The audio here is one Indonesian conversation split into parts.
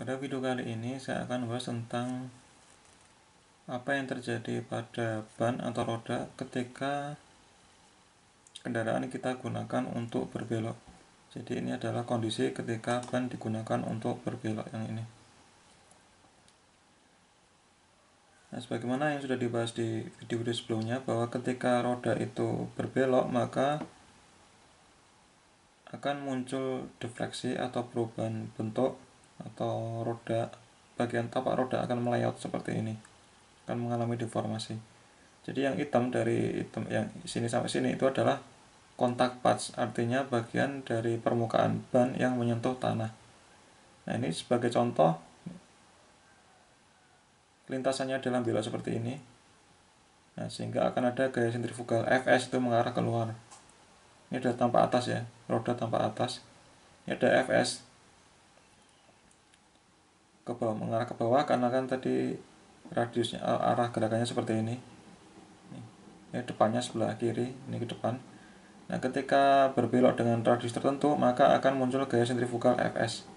Pada video kali ini saya akan membahas tentang apa yang terjadi pada ban atau roda ketika kendaraan kita gunakan untuk berbelok. Jadi ini adalah kondisi ketika ban digunakan untuk berbelok yang ini. Nah, sebagaimana yang sudah dibahas di video-video sebelumnya, bahwa ketika roda itu berbelok maka akan muncul defleksi atau perubahan bentuk, atau roda, bagian tapak roda akan melayot seperti ini, akan mengalami deformasi. Jadi yang hitam yang sini sampai sini itu adalah kontak patch, artinya bagian dari permukaan ban yang menyentuh tanah. Nah, ini sebagai contoh, lintasannya adalah belok seperti ini. Nah, sehingga akan ada gaya sentrifugal Fs itu mengarah keluar. Ini ada tampak atas ya, roda tampak atas. Ini ada Fs ke bawah, mengarah ke bawah karena kan tadi radiusnya, arah gerakannya seperti ini. Ini depannya sebelah kiri, ini ke depan. Nah, ketika berbelok dengan radius tertentu, maka akan muncul gaya sentrifugal Fs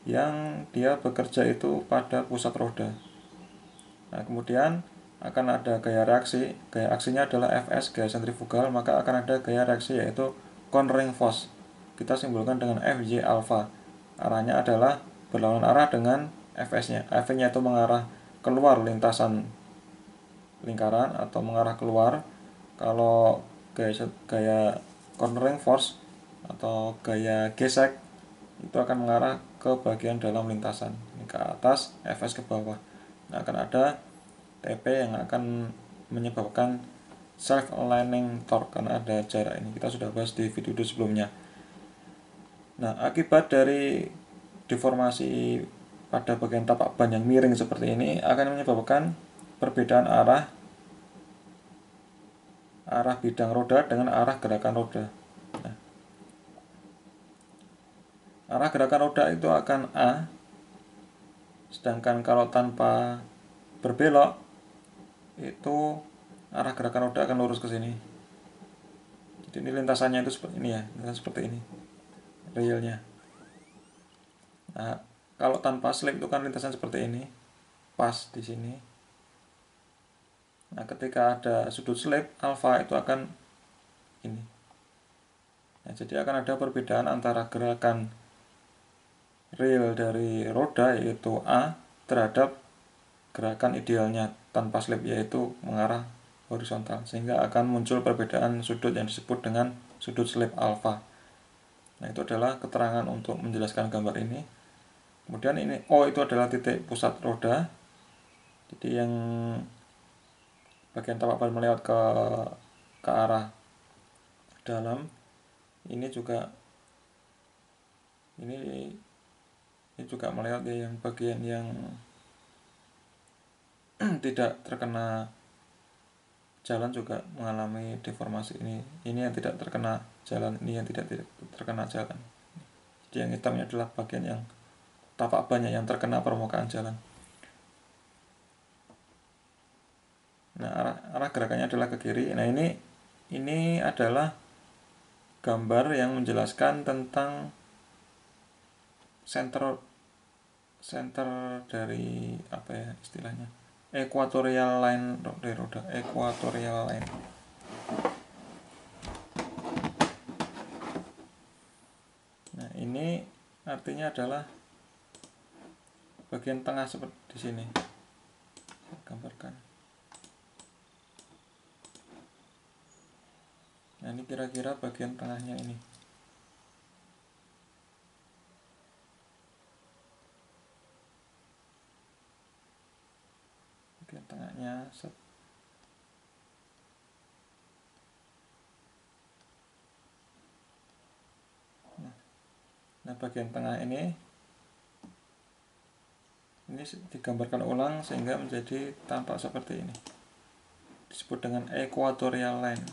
yang dia bekerja itu pada pusat roda. Nah, kemudian akan ada gaya reaksi. Gaya aksinya adalah Fs, gaya sentrifugal, maka akan ada gaya reaksi yaitu cornering force. Kita simbolkan dengan Fj alpha. Arahnya adalah berlawanan arah dengan Fs-nya. Fs-nya itu mengarah keluar lintasan lingkaran atau mengarah keluar. Kalau gaya cornering force atau gaya gesek itu akan mengarah ke bagian dalam lintasan, ini ke atas, Fs ke bawah. Nah, akan ada TP yang akan menyebabkan self aligning torque karena ada jarak ini. Kita sudah bahas di video sebelumnya. Nah, akibat dari deformasi pada bagian tapak ban yang miring seperti ini akan menyebabkan perbedaan arah bidang roda dengan arah gerakan roda. Nah, arah gerakan roda itu akan A, sedangkan kalau tanpa berbelok itu arah gerakan roda akan lurus ke sini. Jadi ini lintasannya itu seperti ini ya, lintasan seperti ini, realnya. Nah, kalau tanpa slip itu kan lintasan seperti ini, pas di sini. Nah, ketika ada sudut slip, alfa itu akan ini. Nah, jadi akan ada perbedaan antara gerakan real dari roda yaitu A terhadap gerakan idealnya tanpa slip yaitu mengarah horizontal, sehingga akan muncul perbedaan sudut yang disebut dengan sudut slip alfa. Nah, itu adalah keterangan untuk menjelaskan gambar ini. Kemudian ini O itu adalah titik pusat roda. Jadi yang bagian tapak ban melewat ke arah dalam. Ini juga melewat ya, yang bagian yang tidak terkena jalan juga mengalami deformasi ini. Ini yang tidak terkena jalan, ini yang tidak terkena jalan. Jadi yang hitamnya adalah bagian yang tapak bannya yang terkena permukaan jalan. Nah, arah gerakannya adalah ke kiri. Nah, ini adalah gambar yang menjelaskan tentang center dari apa ya istilahnya, equatorial line dari roda, equatorial line. Nah, ini artinya adalah bagian tengah seperti di sini. Saya gambarkan. Nah, ini kira-kira bagian tengahnya ini. Bagian tengahnya set. Nah, bagian tengah ini digambarkan ulang sehingga menjadi tampak seperti ini. Disebut dengan equatorial line.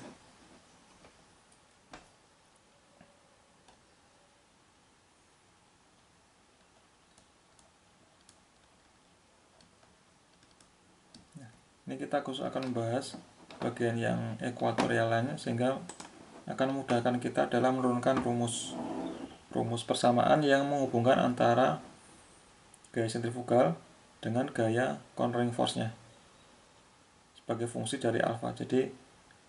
Ini kita khusus akan membahas bagian yang equatorial line sehingga akan memudahkan kita dalam menurunkan rumus persamaan yang menghubungkan antara gaya sentrifugal dengan gaya cornering force-nya sebagai fungsi dari alfa. Jadi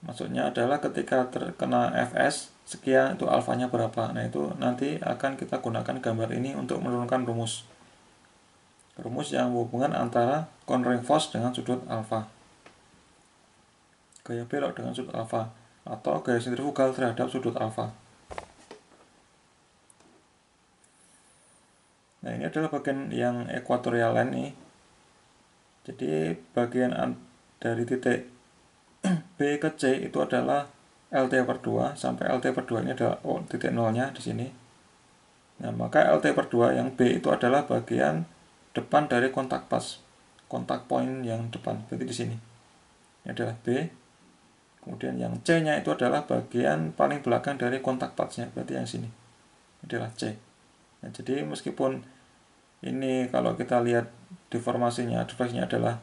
maksudnya adalah ketika terkena Fs sekian itu alfanya berapa. Nah itu nanti akan kita gunakan gambar ini untuk menurunkan rumus yang hubungan antara cornering force dengan sudut alfa, gaya belok dengan sudut alfa, atau gaya sentrifugal terhadap sudut alfa. Nah ini adalah bagian yang equatorial line nih. Jadi bagian dari titik B ke C itu adalah LT/2 sampai LT/2 ini adalah titik nolnya di sini. Nah maka LT/2 yang B itu adalah bagian depan dari kontak pas, kontak point yang depan, berarti di sini. Ini adalah B. Kemudian yang C-nya itu adalah bagian paling belakang dari kontak pasnya, berarti yang sini. Ini adalah C. Nah, jadi meskipun ini kalau kita lihat deformasinya, defleksinya adalah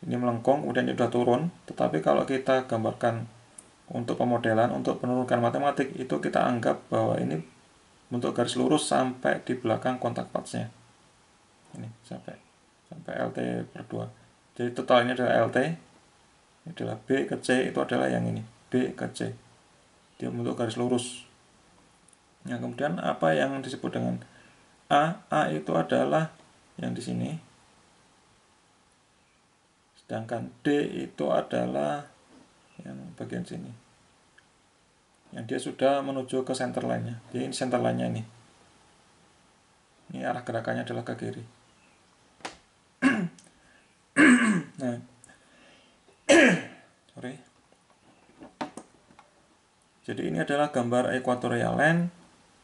ini melengkung, kemudian ini sudah turun, tetapi kalau kita gambarkan untuk pemodelan, untuk penunjukan matematik, itu kita anggap bahwa ini bentuk garis lurus sampai di belakang kontak patsnya. Ini sampai LT/2. Jadi total ini adalah LT, ini adalah B ke C, itu adalah yang ini, B ke C. Dia bentuk garis lurus. Nah, kemudian apa yang disebut dengan A? A itu adalah yang di sini. Sedangkan D itu adalah yang bagian sini. Yang dia sudah menuju ke center line-nya. Jadi ini center line-nya ini. Ini arah gerakannya adalah ke kiri. Nah, sorry. Jadi ini adalah gambar equatorial line.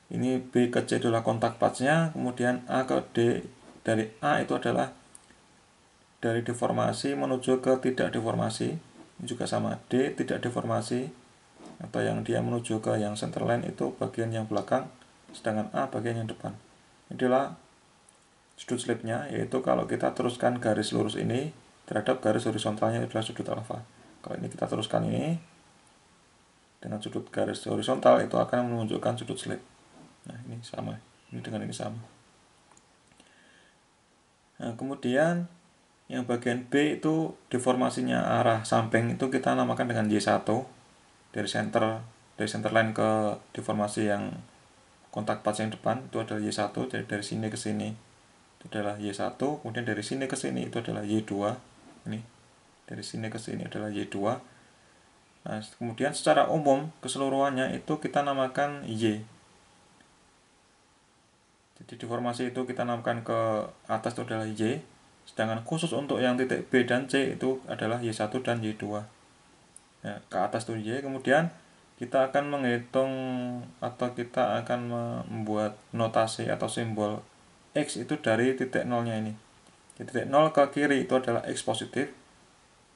Ini B ke C adalah kontak pathnya, kemudian A ke D, dari A itu adalah dari deformasi menuju ke tidak deformasi. Ini juga sama, D tidak deformasi, atau yang dia menuju ke yang center line itu bagian yang belakang, sedangkan A bagian yang depan. Ini adalah sudut slipnya, yaitu kalau kita teruskan garis lurus ini terhadap garis horizontalnya adalah sudut alfa. Kalau ini kita teruskan ini dengan sudut garis horizontal, itu akan menunjukkan sudut slip. Nah ini sama, ini dengan ini sama. Nah kemudian yang bagian B itu deformasinya arah samping itu kita namakan dengan Y1, dari center line ke deformasi yang kontak path yang depan itu adalah Y1. Jadi dari sini ke sini itu adalah Y1, kemudian dari sini ke sini itu adalah Y2. Ini dari sini ke sini adalah Y2. Nah kemudian secara umum keseluruhannya itu kita namakan Y. Jadi deformasi itu kita namakan ke atas itu adalah Y, sedangkan khusus untuk yang titik B dan C itu adalah Y1 dan Y2. Nah, ke atas itu Y, kemudian kita akan menghitung atau kita akan membuat notasi atau simbol X itu dari titik nolnya ini. Jadi titik nol ke kiri itu adalah X positif,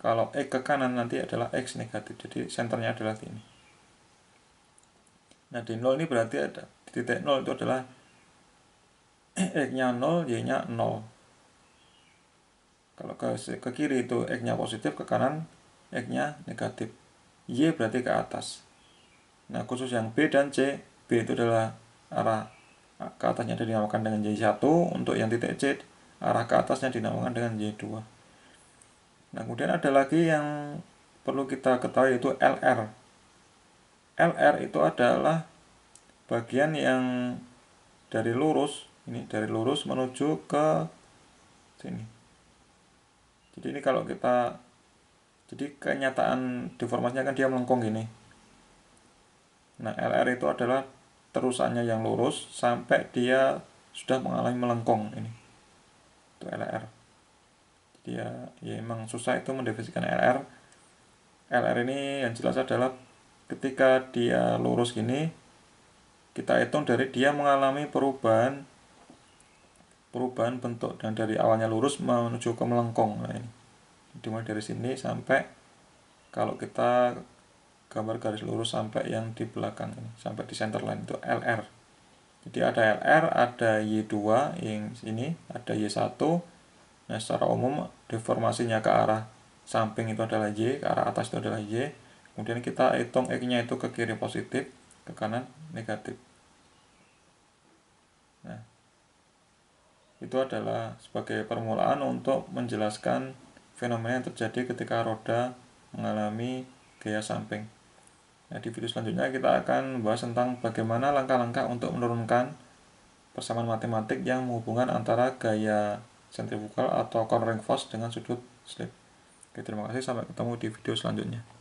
kalau X ke kanan nanti adalah X negatif, jadi senternya adalah ini. Nah di nol ini berarti ada di titik nol itu adalah X-nya 0, Y-nya 0. Kalau ke kiri itu X-nya positif, ke kanan X-nya negatif. Y berarti ke atas. Nah khusus yang B dan C, B itu adalah arah ke atasnya dinamakan dengan Y1, untuk yang titik C arah ke atasnya dinamakan dengan Y2. Nah kemudian ada lagi yang perlu kita ketahui, yaitu LR. LR itu adalah bagian yang dari lurus, ini dari lurus menuju ke sini. Jadi ini kalau kita, jadi kenyataan deformasinya kan dia melengkung gini. Nah LR itu adalah terusannya yang lurus sampai dia sudah mengalami melengkung ini. Itu LR. Jadi ya emang susah itu mendefinisikan LR. LR ini yang jelas adalah ketika dia lurus gini, kita hitung dari dia mengalami perubahan bentuk, dan dari awalnya lurus menuju ke melengkung. Nah ini dimulai dari sini sampai, kalau kita gambar garis lurus sampai yang di belakang ini, sampai di center line, itu LR. Jadi ada LR, ada Y2 yang sini, ada Y1. Nah secara umum deformasinya ke arah samping itu adalah Y, ke arah atas itu adalah Y. Kemudian kita hitung X-nya itu ke kiri positif, ke kanan negatif. Nah itu adalah sebagai permulaan untuk menjelaskan fenomena yang terjadi ketika roda mengalami gaya samping. Nah, di video selanjutnya kita akan membahas tentang bagaimana langkah-langkah untuk menurunkan persamaan matematik yang menghubungkan antara gaya sentrifugal atau cornering force dengan sudut slip. Oke, terima kasih, sampai ketemu di video selanjutnya.